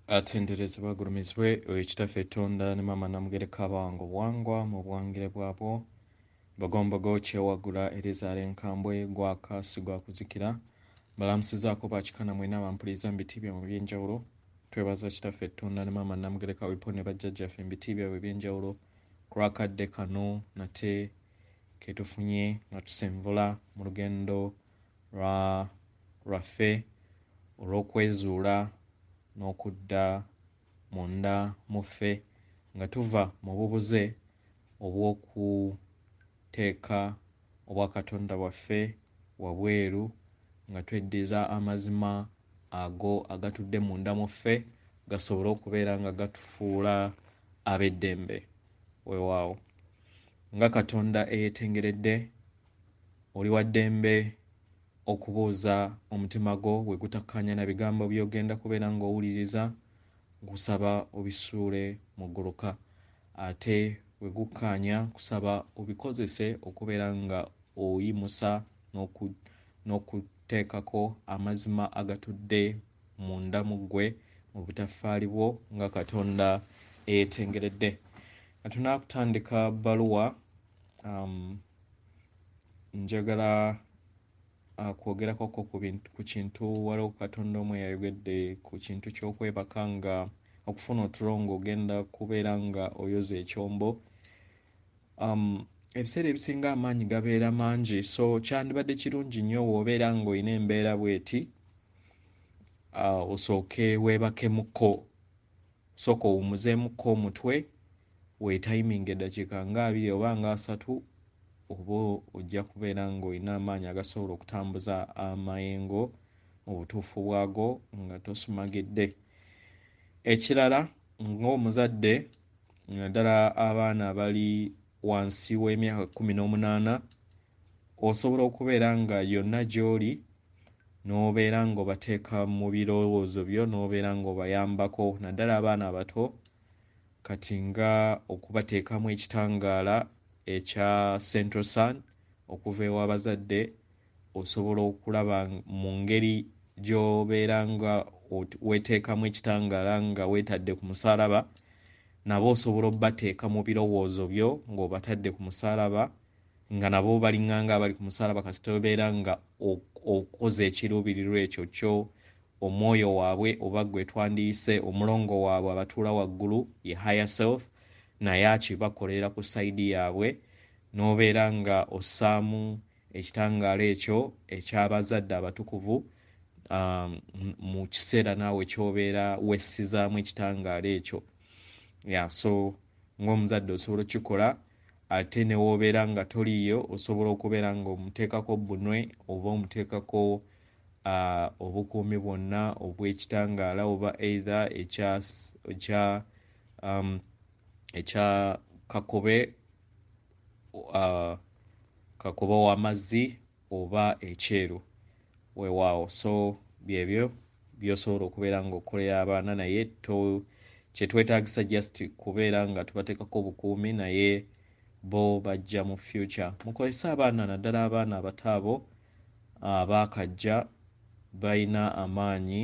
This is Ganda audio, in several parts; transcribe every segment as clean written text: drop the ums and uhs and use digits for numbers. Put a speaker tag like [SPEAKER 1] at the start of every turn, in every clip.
[SPEAKER 1] atenderezebwa agulumizibwe ekitaffe Tonda ne Maama Namugereka abango bwangwa mu bwangire bwabwo bagombogo kyewagula erizaala enkambwe gwaka si gwa kuzikira balamusizaako bakikana mwena abampuliriza mu biti byammwe eby'enjawulo twebaza kitaffe Tonda ne Maama Namugereka wipo ne bajjajjaffe mu biti byabwe eby'enjawulo ku lwakadde kano nate ketufunye nga tusenvula mu lugendo lwaffe olw'okwezuula n'okudda munda mu ffe nga tuva mu bubuze obw'okuteeka obwa Katonda waffe wabweru nga tweddiza amazima ago agatudde munda mu ffe gasobole okubeera nga gatufuula ab'eddembe weewaawo nga Katonda eyeetengeredde oli wa ddembe okubuuza omutima gwo bwe gutakkaanya na bigambo by'ogenda kubeera ng'owuliriza gusaba obisuule mu gguluka ate bwe gukkaanya kusaba obikozese okubeera nga oyimusa n'okuteekako amazima agatudde munda mu ggwe mu butaffaali bwo nga Katonda eyeetengeredde. Nga tunaakutandika bbaluwa njagala kwogerakoko ku kintu waliwo Katonda omwe yayogedde ku kintu ky'okwebaka nga okufuna otulo ng'ogenda kubeera nga oyoza ekyombo. Ebiseera ebisinga amaanyi gabeera mangi so kyandibadde kirungi nnyo w'obeera ng'olina embeera bw'eti osooke weebakemukko sooka owummuzeemukko omutwe weetayiminga eddakiika nga 2 oba nga 3 oba ojja kubeera ng'olina amaanyi agasobola okutambuza amayengo mu butuufu bwago nga tosumagidde. Ekirala ng'omuzadde naddala abaana abali wansi w'emyaka 18 osobola okubeera nga yonna gy'oli n'obeera ng'obateeka mu birowoozo byo n'obeera ng'obayambako naddala abaana abato kati nga okubateekamu ekitangaala ekya Central Sun okuva ew'abazadde osobola okulaba mu ngeri gy'obeera nga weeteekamu ekitangaala nga weetadde ku musaalaba nabo osobola obbateeka mu birowoozo byo ng'obatadde ku musaalaba nga nabo balinganga abali ku musaalaba kasita obeera nga okoze ekiruubirirwa ekyo kyo omwoyo waabwe oba gwe twandiyise omulongo waabwe abatuula waggulu ye higher self naye akibakolera ku sayidi yaabwe n'obeera nga ossaamu ekitangaala ekyo eky'abazadde abatukuvu mu kiseera naawe ky'obeera wessizaamu ekitangaala ekyo so ng'omuzadde osobola okukikola ate ne w'obeera nga toliiyo osobola okubeera ng'omuteekako bunwe oba omuteekako obukuumi bwonna obw'ekitangaala oba either ekya kakobe w'amazzi oba ekyeru weewaawo so byebyo by'osobola okubeera ng'okolera abaana naye kyetwetaagisa just kubeera nga tubateekako obukuumi naye bo bajja mu future mukozese abaana naddala abaana abato abo abaakajja balina amaanyi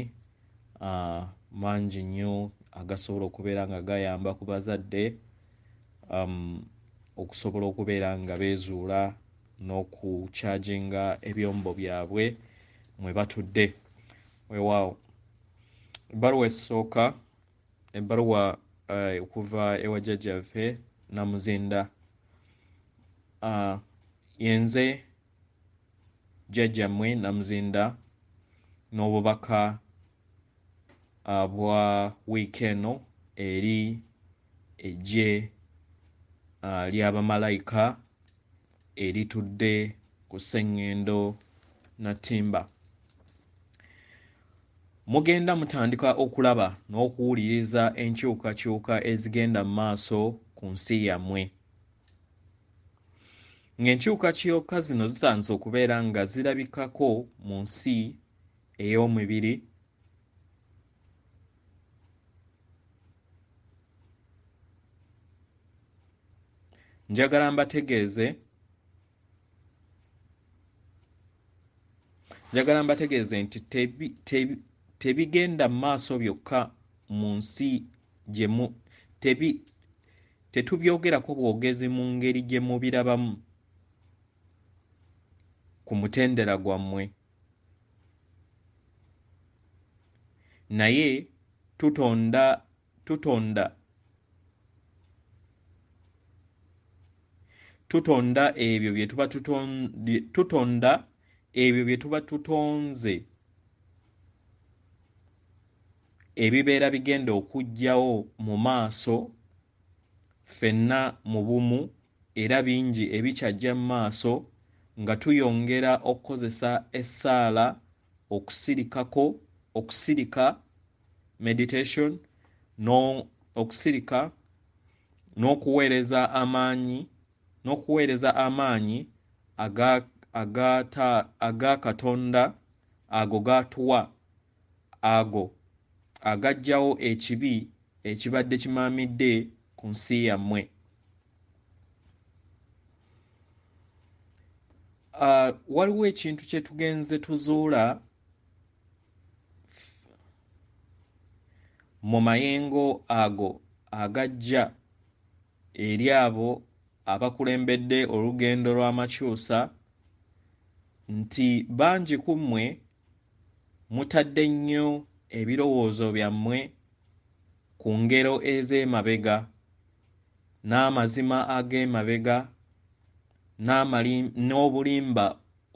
[SPEAKER 1] mangi nnyo agasobola okubeera nga gayamba ku bazadde okusobola okubeera nga beezuula n'okukyajinga ebyombo byabwe mwe batudde weewaawo. Ebbaluwa esooka ebbaluwa okuva ewa jjajjaffe Namuzinda yenze jjajjammwe Namuzinda n'obubaka bwa wiiki eno eri eggye ly'abamalayika eritudde ku sseŋŋendo Natimba. Mugenda mutandika okulaba n'okuwuliriza enkyukakyuka ezigenda mu maaso ku nsi yammwe ng'enkyukakyuka zino zitandise okubeera nga zirabikako mu nsi ey'omubiri njagala mbategeeze nti tebigenda mu maaso byokka mu nsi gyemu tetubyogerako bwogezi mu ngeri gye mubirabamu ku mutendera gwammwe, naye tutonda ebyo bye tutonda ebyo bye tuba tutonze ebibeera bigenda okujjawo mu maaso ffenna mu bumu era bingi ebikyajja mu maaso nga tuyongera okukozesa essaala okusirika meditation okusirika n'okuweereza amaanyi aga Katonda ago g'atuwa ago agaggyawo ekibi ekibadde kimaamidde ku nsi yammwe. Waliwo ekintu kye tugenze tuzuula mu mayengo ago agajja eri abo abakulembedde olugendo lwa Mumakyusa nti bangi ku mmwe mutadde nnyo ebirowoozo byammwe ku ngero ez'emabega n'amazima ag'emabega n'obulimba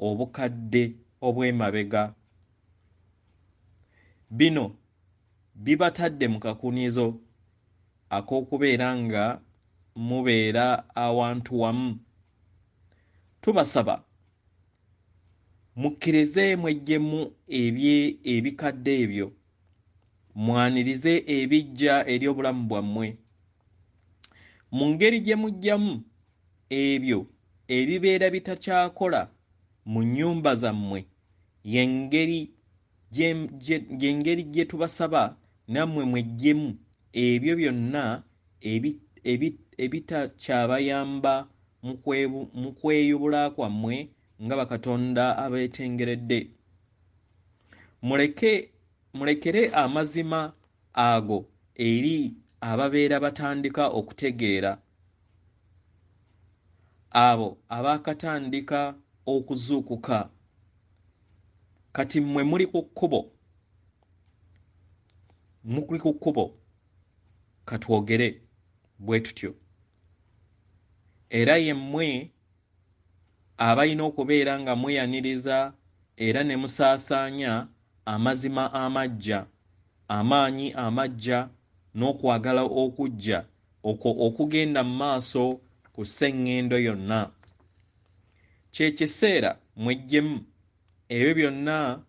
[SPEAKER 1] obukadde obw'emabega. Bino bibatadde mu kakunizo ak'okubeera nga mubeera awantu wamu. Tubasaba mukkirize mweggyemu ebikadde ebyo, mwanirize ebijja eri obulamu bwammwe. Mu ngeri gye mujjamu ebyo ebibeera bitakyakola mu nnyumba zammwe y'engeri gye tubasaba nammwe mweggyemu ebyo byonna ebitakyabayamba mu kweyubula kwammwe nga bakatonda abeetengeredde. Mulekere amazima ago eri ababeera batandika okutegeera, abo abaakatandika okuzuukuka. Kati mmwe muli ku kkubo katwogere bwe tutyo. Era yemmwe abalina okubeera nga mweyaniriza era ne musaasaanya amazima amaggya, amaanyi amaggya n'okwagala okujja okugenda mu maaso ku sseŋŋendo yonna. Kye kiseera mweggyemu ebyo byonna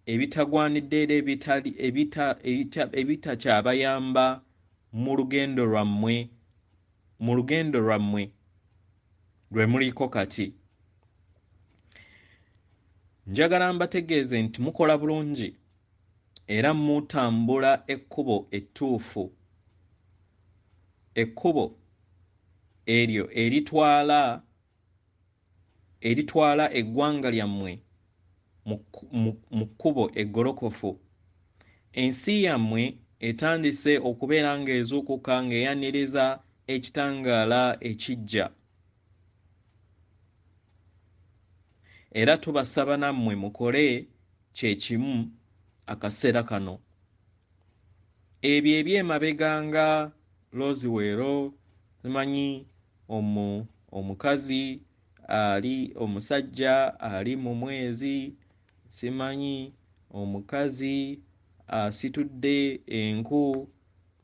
[SPEAKER 1] ebitagwanidde era ebitakyabayamba mu lugendo lwammwe lwe muliko kati. Njagala mbategeeze nti mukola bulungi era mutambula ekkubo ettuufu, ekkubo eryo eritwala eggwanga lyammwe mu kkubo eggolokofu. Ensi yammwe etandise okubeera ng'ezuukuka ng'eyaniriza ekitangaala ekijja. Era tubasaba nammwe mukole kye kimu akaseera kano. Ebyo eby'emabega nga Roziweero, simanyi omukazi omusajja ali mu mwezi, simanyi omukazi asitudde enku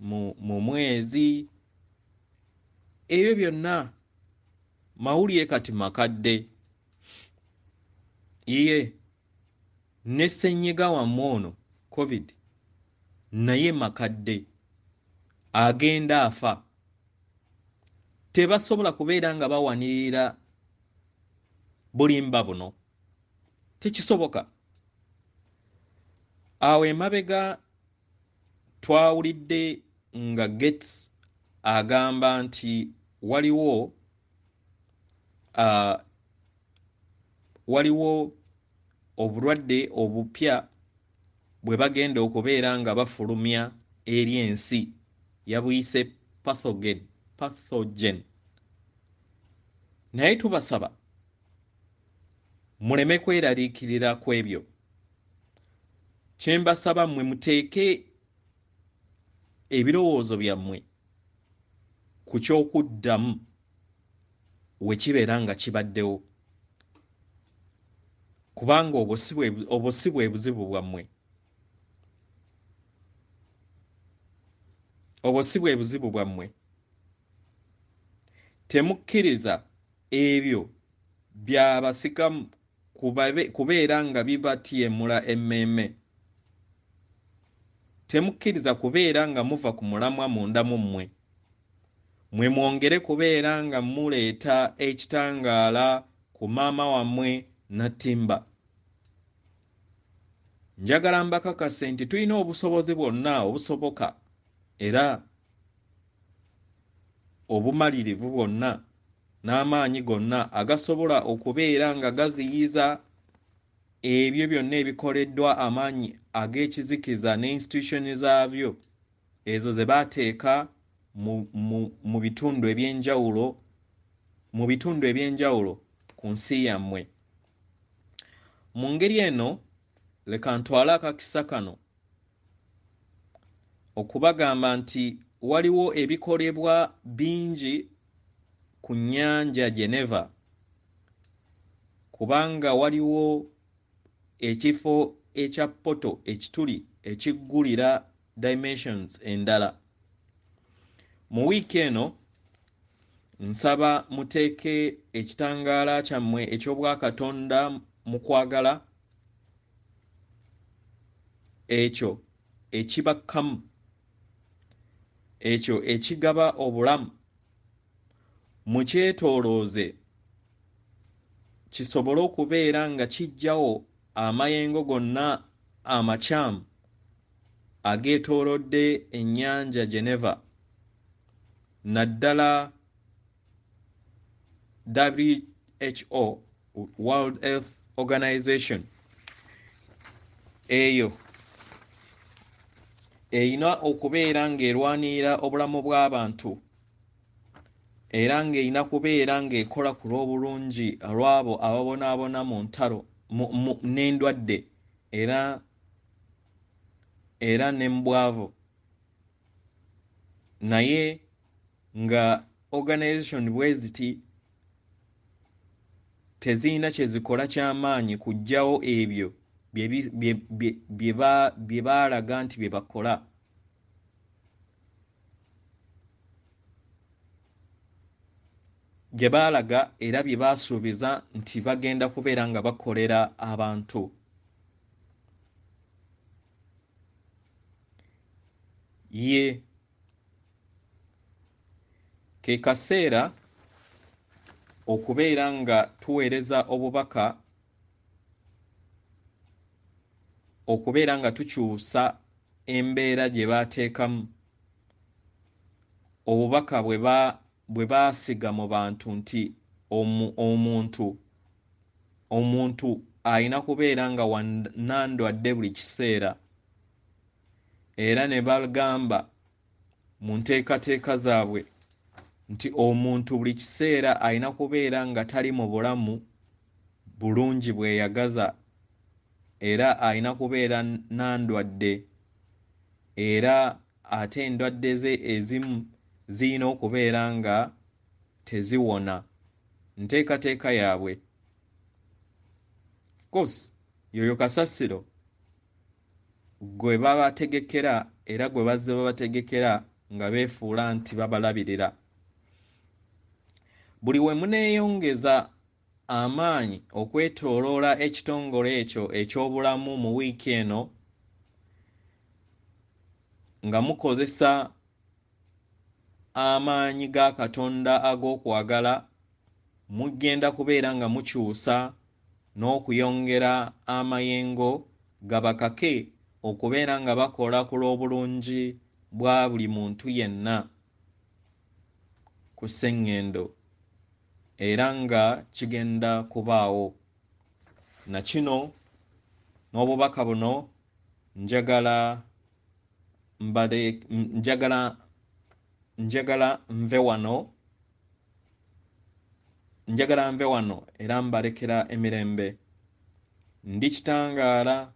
[SPEAKER 1] mu mwezi, ebyo byonna mawulire kati makadde. Ne ssenyiga wammwe ono COVID naye makadde, agenda afa. Tebasobola kubeera nga bawanirira bulimba buno, tekisoboka. Awo emabega twawulidde nga Gates agamba nti waliwo obulwadde obupya bwe bagenda okubeera nga bafulumya eri ensi yabuyise pathogen. Naye tubasaba muleme kweraliikirira ku ebyo. Kye mbasaba mmwe muteeke ebirowoozo byammwe ku ky'okuddamu we kibeera nga kibaddewo, kubanga obwo si bwe buzibu bwammwe. Obwo si bwe buzibu bwammwe. Temukkiriza ebyo byabasikamu kubeera nga bibatyemula emmeeme. Temukkiriza kubeera nga muva ku mulamwa munda mu mmwe. Mwe mwongere kubeera nga muleeta ekitangaala ku maama wammwe Nattimba. Njagala mbakakase nti tulina obusobozi bwonna obusoboka era obumalirivu bwonna n'amaanyi gonna agasobola okubeera nga gaziyiza ebyo byonna ebikoleddwa amaanyi ag'ekizikiza ne institution zaabyo ezo ze baateeka mu bitundu ebyenjawulo ku nsi yammwe. Mu ngeri eno leka ntwale akakisa kano okubagamba nti waliwo ebikolebwa bingi ku nnyanja Geneva, kubanga waliwo ekifo ekya poto ekituli ekiggulira dimensions endala. Mu wiiki eno nsaba muteeke ekitangaala kyammwe eky'Obwakatonda mu kwagala, ekyo ekibakkamu, ekyo ekigaba obulamu, mukyetoolooze kisobole okubeera nga kiggyawo amayengo gonna amakyamu ageetoolodde ennyanja Geneva, naddala WHO, World Health Organization, eyo erina okubeera ng'erwanirira obulamu bw'abantu era ng'erina kubeera ng'ekola ku lw'obulungi lw'abo ababonaabona mu ntalo n'endwadde era n'embwavu. Naye nga organization bwe ziti tezirina kye zikola ky'amaanyi kuggyawo ebyo bye baalaga nti bye bakola. Gye baalaga era bye baasuubiza nti bagenda kubeera nga bakolera abantu. Ye ke kaseera okubeera nga tuweereza obubaka, okubeera nga tukyusa embeera gye baateekamu, obubaka bwe baasiga mu bantu nti omuntu alina kubeera nga wannandwadde buli kiseera, era ne bagamba mu nteekateeka zaabwe nti omuntu buli kiseera alina kubeera nga tali mu bulamu bulungi bweyagaza, era alina kubeera nandwadde, era ate endwadde ze ezimu zirina okubeera nga teziwona. Nteekateeka yaabwe. Of course yoyo kasasiro gwe babategekera era gwe bazze babategekera nga beefuula nti babalabirira. Buli we muneeyongeza amaanyi okwetooloola ekitongole ekyo eky'obulamu mu wiiki eno nga mukozesa amaanyi ga Katonda ag'okwagala, mugenda kubeera nga mukyusa n'okuyongera amayengo gabakake okubeera nga bakola ku lw'obulungi bwa buli muntu yenna ku sseŋŋendo, era nga kigenda kubaawo. Na kino n'obubaka buno njagala njagala nve wano era mbalekera emirembe. Ndi kitangaala,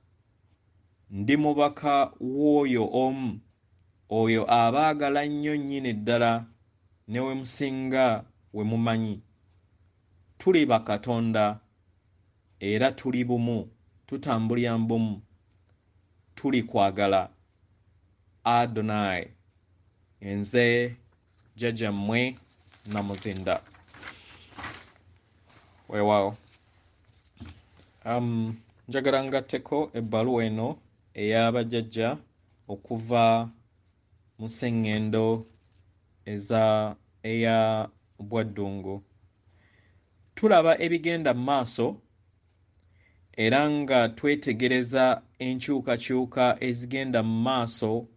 [SPEAKER 1] ndi mubaka w'oyo omu, oyo abaagala nnyo nnyini ddala ne we musinga we mumanyi. Tuli bakatonda era tuli bumu, tutambulira mu bumu, tuli kwagala. Adonai. Nze Jjajja mmwe Namuzinda. Weewaawo. Njagala ngatteko ebbaluwa eno ey'abajjajja okuva mu sseŋŋendo eya Bwaddungu. Tulaba ebigenda mu maaso era nga twetegereza enkyukakyuka ezigenda mu maaso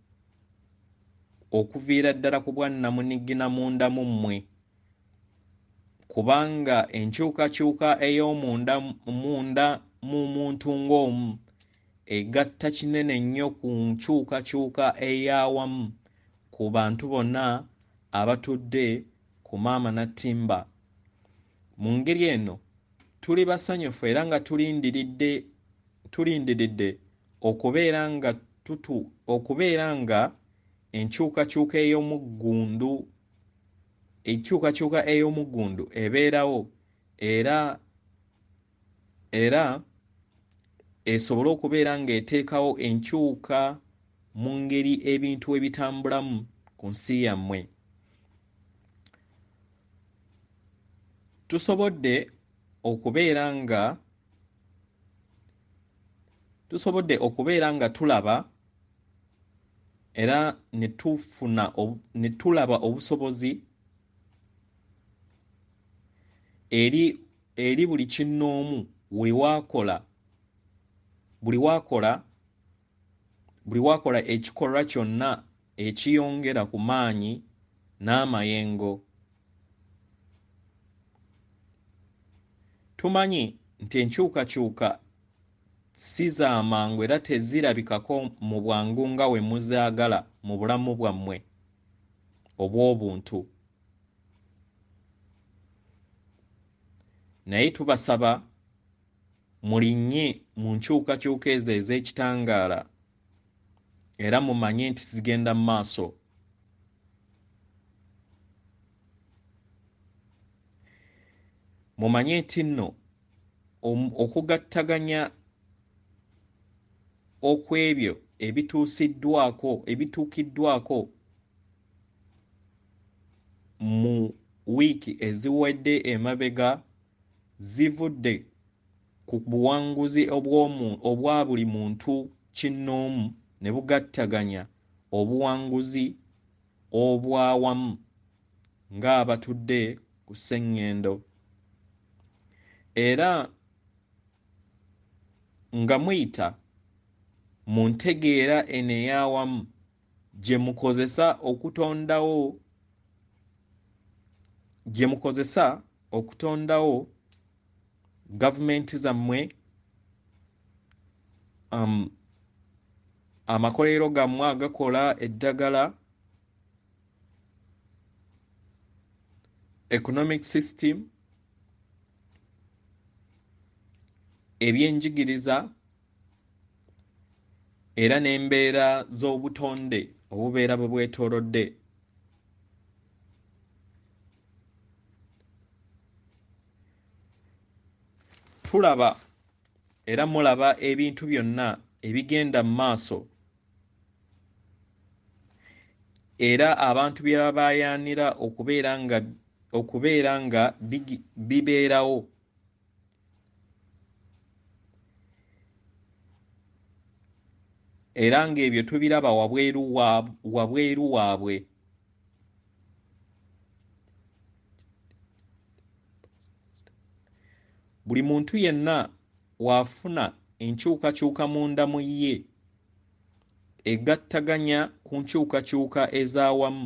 [SPEAKER 1] okuviira ddala ku bwannamunigi Namunda mu mmwe, kubanga enkyukakyuka ey'omunda mu muntu ng'omu egatta kinene nnyo ku nkyukakyuka ey'awamu ku bantu bonna abatudde ku maama Nattimba. Mu ngeri eno tuli basanyufu era nga tulindiridde okubeera nga enkyukakyuka ey'omuggundu ebeerawo era esobole okubeera ng'eteekawo enkyuka mu ngeri ebintu ebitambulamu ku nsi yammwe. Tusobodde okubeera nga tulaba era ne tulaba obusobozi eri buli kinnoomu buli waakola ekikolwa kyonna ekiyongera ku maanyi n'amayengo. Tumanyi nti enkyukakyuka si za mangu era tezirabikako mu bwangu nga we muzaagala mu bulamu bwammwe obw'obuntu. Naye tubasaba mulinnye mu nkyukakyuka ezo ez'ekitangaala era mumanye nti zigenda mu maaso. Mumanye nti nno okugattaganya okw'ebyo ebituukiddwako mu wiiki eziwedde emabega zivudde ku buwanguzi obwa buli muntu kinnoomu ne bugattaganya obuwanguzi obwawamu ng'abatudde ku sseŋŋendo. Era nga muyita mu ntegeera eno ey'awamu gye mukozesa okutondawo gavumenti zammwe, amakolero gammwe agakola eddagala, economic system, ebyenjigiriza era n'embeera z'obutonde obubeera bwe bwetoolodde. Tulaba era mulaba ebintu byonna ebigenda mu maaso era abantu bye babaayaanira okubeera nga bibeerawo. Era ng'ebyo tubiraba wabweru waabwe. Buli muntu yenna waafuna enkyukakyuka munda mu ye egattaganya ku nkyukakyuka ez'awamu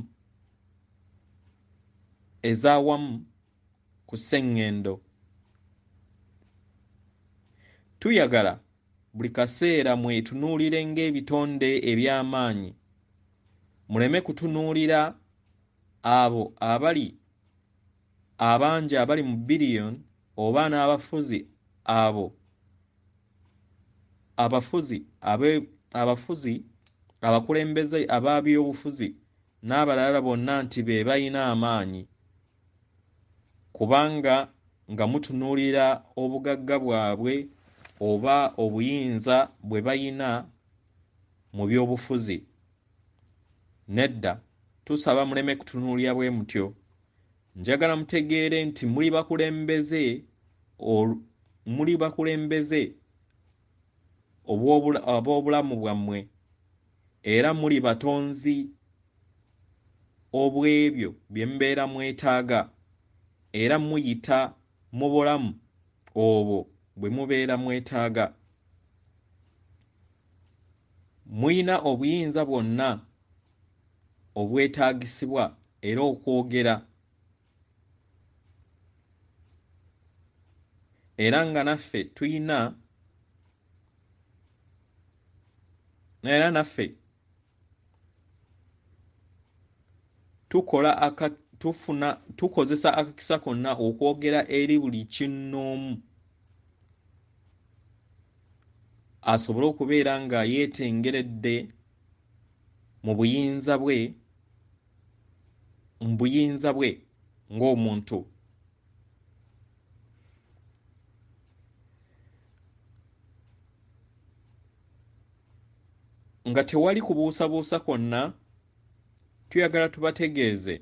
[SPEAKER 1] ku sseŋŋendo. Tuyagala buli kaseera mwetunuulire ng'ebitonde eby'amaanyi muleme kutunuulira abo abangi abali mu billion oba n'abafuzi abo abafuzi abakulembeze ab'ebyobufuzi n'abalala bonna nti be balina amaanyi, kubanga nga mutunuulira obugagga bwabwe oba obuyinza bwe bayina mu byobufuzi. Nedda, tusaba muleme kutunuulira bwe mutyo. Njagala mutegeere nti muli bakulembeze ab'obulamu bwammwe era muli batonzi obw'ebyo bye mubeera mwetaaga era muyita mu bulamu obwo bwe mubeera mwetaaga. Muyina obuyinza bwonna obwetaagisibwa era okwogera, era nga naffe tuyina era naffe tukozesa akakisa konna okwogera eri buli kinnoomu asobole okubeera nga yeetengeredde mu buyinza bwe ng'omuntu. Nga tewali kubuusabuusa kwonna, tuyagala tubategeeze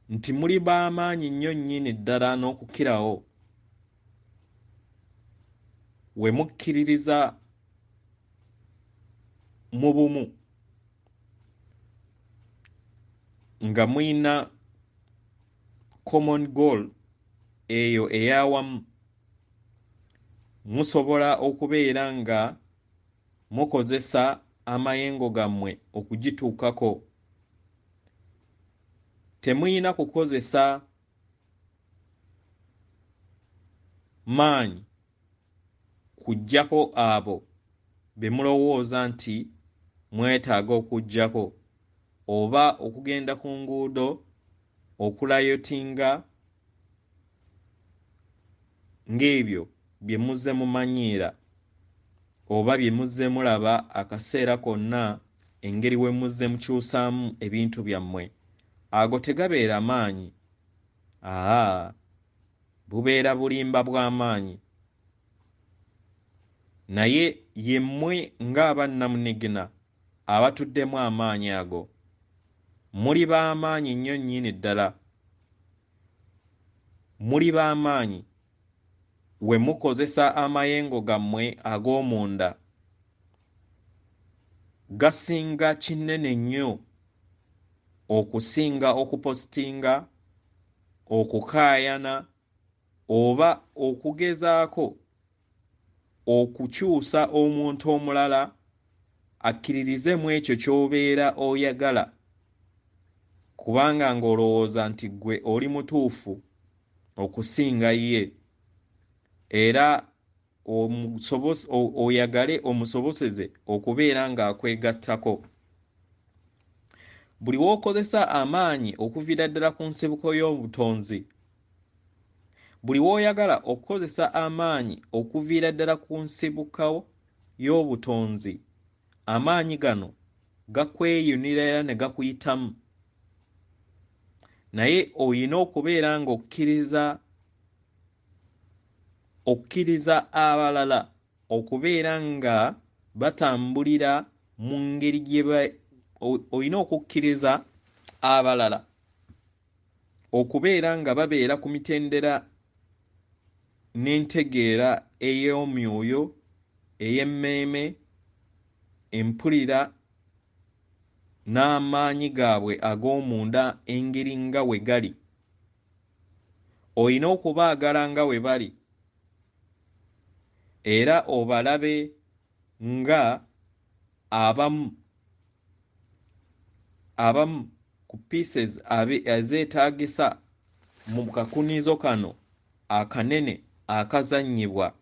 [SPEAKER 1] nti muli b'amaanyi nnyo nnyini ddala n'okukirawo we mukkiririza mu bumu nga muyina common goal eyo ey'awamu. Musobola okubeera nga mukozesa amayengo gammwe okugituukako. Temuyina kukozesa maanyi kuggyako abo be mulowooza nti mwetaaga okuggyako, oba okugenda ku nguudo okulayotinga ng'ebyo bye muzze mumanyiira oba bye muzze mulaba akaseera konna engeri we muzze mukyusaamu ebintu byammwe. Ago tegabeera maanyi, bubeera bulimba bw'amaanyi. Naye yemmwe ng'abannamunigina abatuddemu amaanyi ago, muli b'amaanyi nnyo nnyini ddala. Muli b'amaanyi we mukozesa amayengo gammwe ag'omunda gasinga kinene nnyo okusinga okupositinga, okukaayana oba okugezaako okukyusa omuntu omulala akkiririze mu ekyo ky'obeera oyagala, kubanga ng'olowooza nti ggwe oli mutuufu okusinga ye, era oyagale omusoboseze okubeera ng'akwegattako. Buli w'okozesa amaanyi okuviira ddala ku nsibuko y'obutonzi, buli w'oyagala okukozesa amaanyi okuviira ddala ku nsibuko y'obutonzi, amaanyi gano gakweyunira era ne gakuyitamu. Naye oyina okubeera ng'okkiriza abalala okubeera nga batambulira mu ngeri oyina okukkiriza abalala okubeera nga babeera ku mitendera n'entegeera ey'omwoyo, ey'emmeeme, empulira n'amaanyi gaabwe ag'omunda engeri nga we gali. Oyina okubaagala nga we bali era obalabe nga abamu ku pieces ezeetaagisa mu kakunizo kano akanene akazannyibwa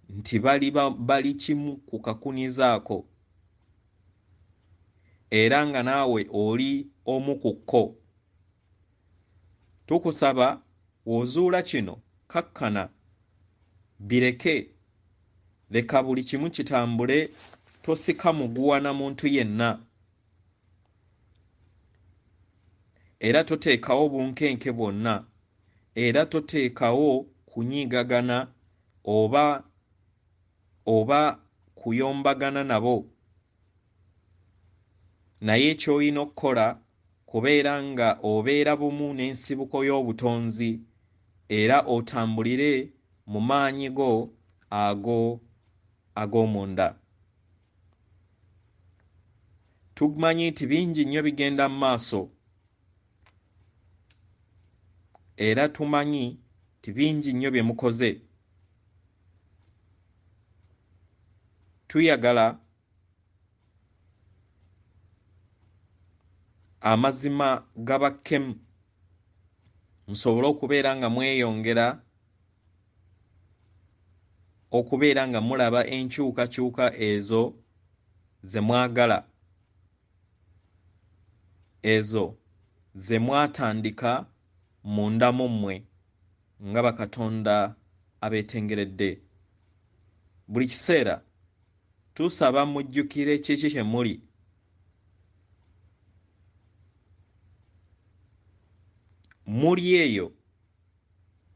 [SPEAKER 1] nti bali kimu ku kakunizo ako. era nga naawe oli omu ku kko. Tukusaba w'ozuula kino kakkana bireke, leka buli kimu kitambule, tosika muguwa na muntu yenna, era toteekawo bunkenke bwonna, era toteekawo kunyiigagana oba kuyombagana nabo. Naye ky'olina okukola kubeera nga obeera bumu n'ensibuko y'obutonzi era otambulire mu maanyi go ag'omunda. Tumanyi nti bingi nnyo bigenda mu maaso era tumanyi nti bingi nnyo bye mukoze. Tuyagala amazima gabakkemu, musobole okubeera nga mweyongera okubeera nga mulaba enkyukakyuka ezo ze mwagala, ezo ze mwatandika munda mu mmwe nga bakatonda abeetengeredde. Buli kiseera tusaba mujjukire kiki kye muli. Muli eyo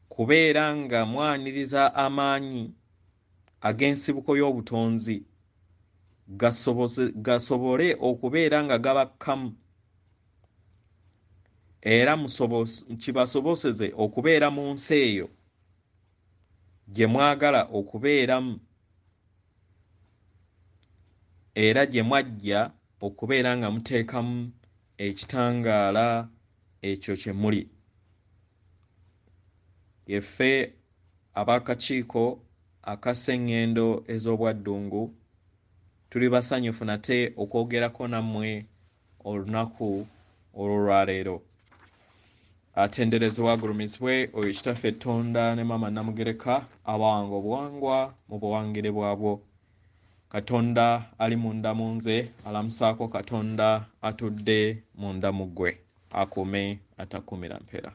[SPEAKER 1] kubeera nga mwaniriza amaanyi ag'ensibuko y'obutonzi gasobole okubeera nga gabakkamu, era kibasoboseze okubeera mu nsi eyo gye mwagala okubeeramu, era gye mwajja okubeera nga muteekamu ekitangaala ekyo kye muli. Yeffe ab'akakiiko akassengendo ez'obwaddungu tuli basanyufu nate okwogerako nammwe olunaku olw'olwaleero. Atenderezebwa agulumizibwe oyo kitaffe Tonda ne Maama Namugereka abawanga obuwangwa mu buwangire bwabwo. Katonda ali munda mu nze alamusaako Katonda atudde munda mu ggwe, akuume atakuumira mpera.